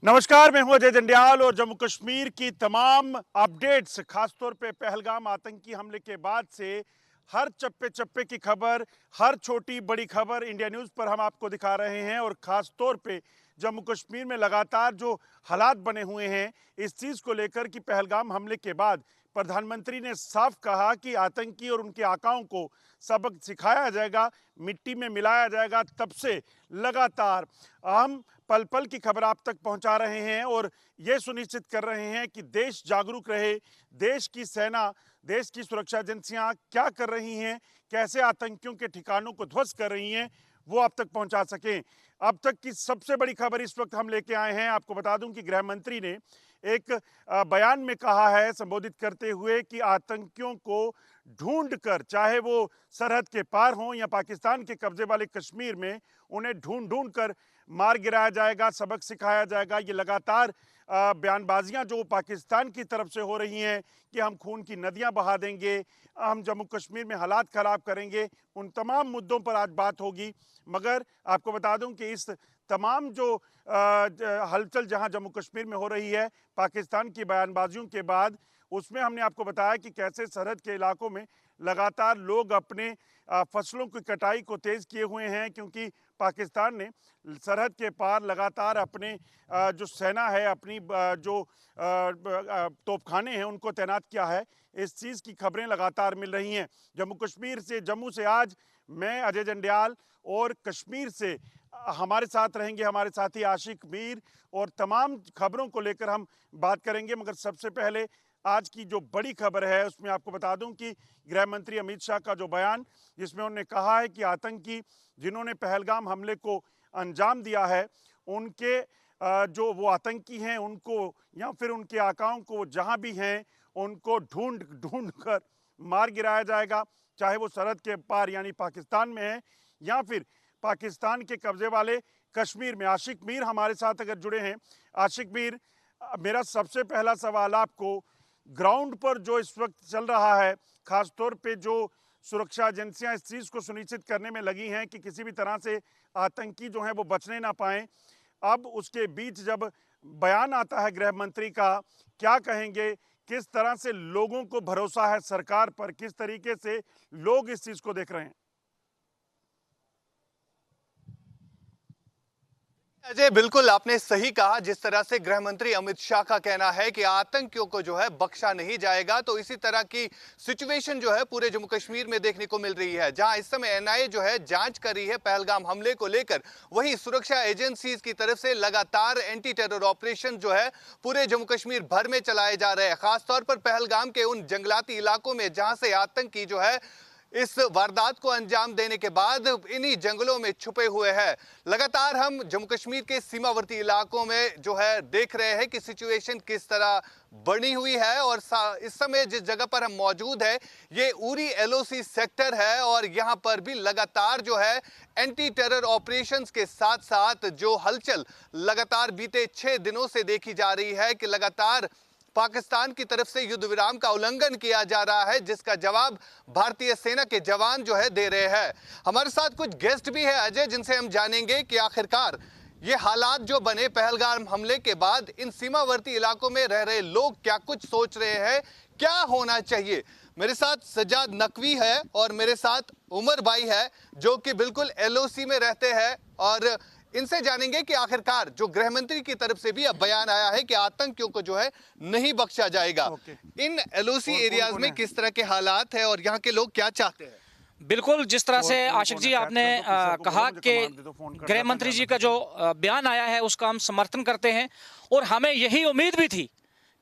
नमस्कार, मैं हूं अजय जंडियाल और जम्मू कश्मीर की तमाम अपडेट्स, खासतौर पे पहलगाम आतंकी हमले के बाद से हर चप्पे चप्पे की खबर, हर छोटी बड़ी खबर इंडिया न्यूज़ पर हम आपको दिखा रहे हैं। और ख़ासतौर पे जम्मू कश्मीर में लगातार जो हालात बने हुए हैं इस चीज़ को लेकर कि पहलगाम हमले के बाद प्रधानमंत्री ने साफ कहा कि आतंकी और उनके आकाओं को सबक सिखाया जाएगा, मिट्टी में मिलाया जाएगा। तब से लगातार हम पल पल की खबर आप तक पहुंचा रहे हैं और ये सुनिश्चित कर रहे हैं कि देश जागरूक रहे। देश की सेना, देश की सुरक्षा एजेंसियां क्या कर रही हैं, कैसे आतंकियों के ठिकानों को ध्वस्त कर रही हैं, वो आप तक पहुंचा सकें। अब तक की सबसे बड़ी खबर इस वक्त हम लेके आए हैं। आपको बता दूं कि गृह मंत्री ने एक बयान में कहा है, संबोधित करते हुए, कि आतंकियों को ढूंढकर, चाहे वो सरहद के पार हों या पाकिस्तान के कब्जे वाले कश्मीर में, उन्हें ढूंढ ढूंढ कर मार गिराया जाएगा, सबक सिखाया जाएगा। ये लगातार बयानबाजियां जो पाकिस्तान की तरफ से हो रही हैं कि हम खून की नदियां बहा देंगे, हम जम्मू कश्मीर में हालात ख़राब करेंगे, उन तमाम मुद्दों पर आज बात होगी। मगर आपको बता दूं कि इस तमाम जो हलचल जहां जम्मू कश्मीर में हो रही है पाकिस्तान की बयानबाजियों के बाद, उसमें हमने आपको बताया कि कैसे सरहद के इलाकों में लगातार लोग अपने फसलों की कटाई को तेज़ किए हुए हैं, क्योंकि पाकिस्तान ने सरहद के पार लगातार अपने जो सेना है, अपनी जो तोपखाने हैं, उनको तैनात किया है। इस चीज़ की खबरें लगातार मिल रही हैं। जम्मू से आज मैं अजय जंडियाल, और कश्मीर से हमारे साथ रहेंगे हमारे साथी आशिक मीर, और तमाम खबरों को लेकर हम बात करेंगे। मगर सबसे पहले आज की जो बड़ी खबर है उसमें आपको बता दूं कि गृह मंत्री अमित शाह का जो बयान, जिसमें उन्होंने कहा है कि आतंकी जिन्होंने पहलगाम हमले को अंजाम दिया है, उनके जो वो आतंकी हैं, उनको या फिर उनके आकाओं को जहां भी हैं उनको ढूंढ ढूंढ कर मार गिराया जाएगा, चाहे वो सरहद के पार यानी पाकिस्तान में है या फिर पाकिस्तान के कब्जे वाले कश्मीर में। आशिक मीर हमारे साथ अगर जुड़े हैं। आशिक मीर, मेरा सबसे पहला सवाल आपको, ग्राउंड पर जो इस वक्त चल रहा है, खासतौर पे जो सुरक्षा एजेंसियां इस चीज़ को सुनिश्चित करने में लगी हैं कि किसी भी तरह से आतंकी जो हैं वो बचने ना पाएं, अब उसके बीच जब बयान आता है गृह मंत्री का, क्या कहेंगे? किस तरह से लोगों को भरोसा है सरकार पर, किस तरीके से लोग इस चीज़ को देख रहे हैं? अजय, बिल्कुल आपने सही कहा। जिस तरह से गृह मंत्री अमित शाह का कहना है कि आतंकियों को जो है बख्शा नहीं जाएगा, तो इसी तरह की सिचुएशन जो है पूरे जम्मू कश्मीर में देखने को मिल रही है। जहां इस समय एनआईए जो है जांच कर रही है पहलगाम हमले को लेकर, वहीं सुरक्षा एजेंसीज की तरफ से लगातार एंटी टेरर ऑपरेशन जो है पूरे जम्मू कश्मीर भर में चलाए जा रहे हैं। खासतौर पर पहलगाम के उन जंगलाती इलाकों में जहां से आतंकी जो है इस वारदात को अंजाम देने के बाद इन्हीं जंगलों में छुपे हुए हैं। लगातार हम जम्मू कश्मीर के सीमावर्ती इलाकों में जो है देख रहे हैं कि सिचुएशन किस तरह बनी हुई है। और इस समय जिस जगह पर हम मौजूद है ये उरी एलओसी सेक्टर है, और यहां पर भी लगातार जो है एंटी टेरर ऑपरेशंस के साथ साथ जो हलचल लगातार बीते 6 दिनों से देखी जा रही है कि लगातार पाकिस्तान की तरफ से युद्ध विराम का उल्लंघन किया जा रहा है, जिसका जवाब भारतीय सेना के जवान जो है दे रहे हैं। हमारे साथ कुछ गेस्ट भी है अजय, जिनसे हम जानेंगे कि आखिरकार ये हालात जो बने पहलगाम हमले के बाद, इन सीमावर्ती इलाकों में रह रहे लोग क्या कुछ सोच रहे हैं, क्या होना चाहिए। मेरे साथ सज्जाद नकवी है और मेरे साथ उमर भाई है, जो कि बिल्कुल एलओसी में रहते हैं, और इनसे जानेंगे कि आखिरकार जो गृह मंत्री की तरफ से भी अब बयान आया है कि आतंकियों को जो है नहीं बख्शा जाएगा, इन एलओसी एरियाज में किस तरह के हालात है और यहाँ के लोग क्या चाहते हैं। बिल्कुल, जिस तरह से आशिक जी आपने कहा कि गृह मंत्री जी का जो बयान आया है उसका हम समर्थन करते हैं, और हमें यही उम्मीद भी थी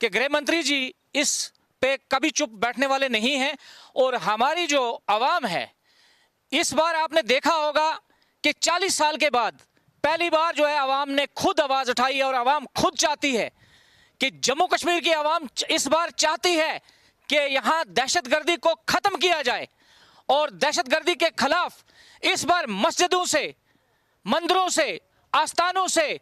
कि गृह मंत्री जी इस पे कभी चुप बैठने वाले नहीं हैं। और हमारी जो आवाम है, इस बार आपने देखा होगा कि 40 साल के बाद पहली बार जो है आवाम ने खुद आवाज उठाई है, और आवाम खुद चाहती है कि जम्मू कश्मीर की आवाम इस बार चाहती है कि यहाँ दहशतगर्दी को खत्म किया जाए, और दहशतगर्दी के खिलाफ इस बार मस्जिदों से, मंदिरों से, आस्थानों से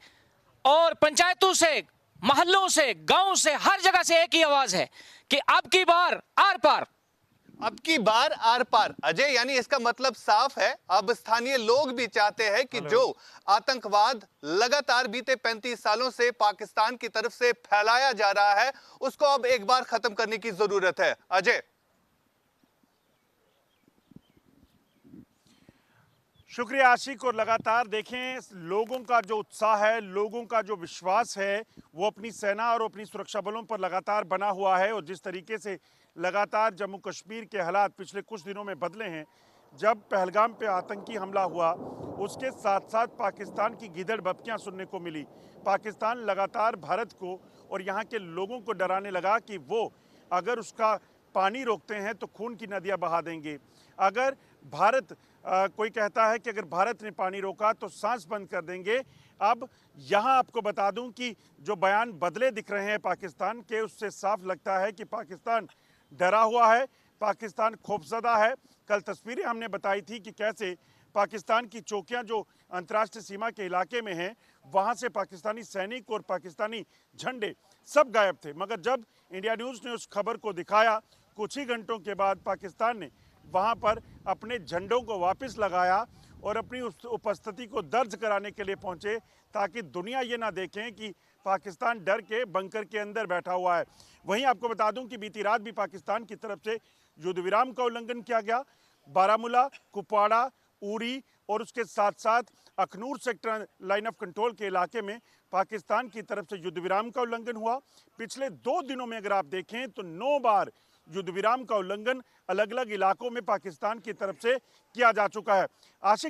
और पंचायतों से, मोहल्लों से, गांव से, हर जगह से एक ही आवाज है कि अब की बार आर पार। अब की बार आर पार अजय, यानी इसका मतलब साफ है, अब स्थानीय लोग भी चाहते हैं कि जो आतंकवाद लगातार बीते 35 सालों से पाकिस्तान की तरफ से फैलाया जा रहा है उसको अब एक बार खत्म करने की जरूरत है। अजय। शुक्रिया आशिक। और लगातार देखें लोगों का जो उत्साह है, लोगों का जो विश्वास है वो अपनी सेना और अपनी सुरक्षा बलों पर लगातार बना हुआ है। और जिस तरीके से लगातार जम्मू कश्मीर के हालात पिछले कुछ दिनों में बदले हैं, जब पहलगाम पे आतंकी हमला हुआ उसके साथ साथ पाकिस्तान की गीदड़ बपकियां सुनने को मिली। पाकिस्तान लगातार भारत को और यहाँ के लोगों को डराने लगा कि वो अगर उसका पानी रोकते हैं तो खून की नदियाँ बहा देंगे। अगर भारत कोई कहता है कि अगर भारत ने पानी रोका तो सांस बंद कर देंगे। अब यहाँ आपको बता दूं कि जो बयान बदले दिख रहे हैं पाकिस्तान के, उससे साफ लगता है कि पाकिस्तान डरा हुआ है, पाकिस्तान खौफजदा है। कल तस्वीरें हमने बताई थी कि कैसे पाकिस्तान की चौकियां जो अंतर्राष्ट्रीय सीमा के इलाके में हैं, वहाँ से पाकिस्तानी सैनिक और पाकिस्तानी झंडे सब गायब थे। मगर जब इंडिया न्यूज़ ने उस खबर को दिखाया, कुछ ही घंटों के बाद पाकिस्तान ने वहाँ पर अपने झंडों को वापस लगाया और अपनी उस उपस्थिति को दर्ज कराने के लिए पहुँचे, ताकि दुनिया ये ना देखें कि पाकिस्तान डर के बंकर के अंदर बैठा हुआ है। वहीं आपको बता दूं कि बीती रात भी पाकिस्तान की तरफ से युद्ध विराम का उल्लंघन किया गया। बारामूला, कुपवाड़ा, उरी और उसके साथ साथ Akhnoor sector line of control के इलाके में पाकिस्तान की तरफ से युद्ध विराम का उल्लंघन हुआ। पिछले 2 दिनों में अगर आप देखें तो 9 बार युद्ध विराम का उल्लंघन अलग अलग इलाकों में पाकिस्तान की तरफ से किया जा चुका है। आशिक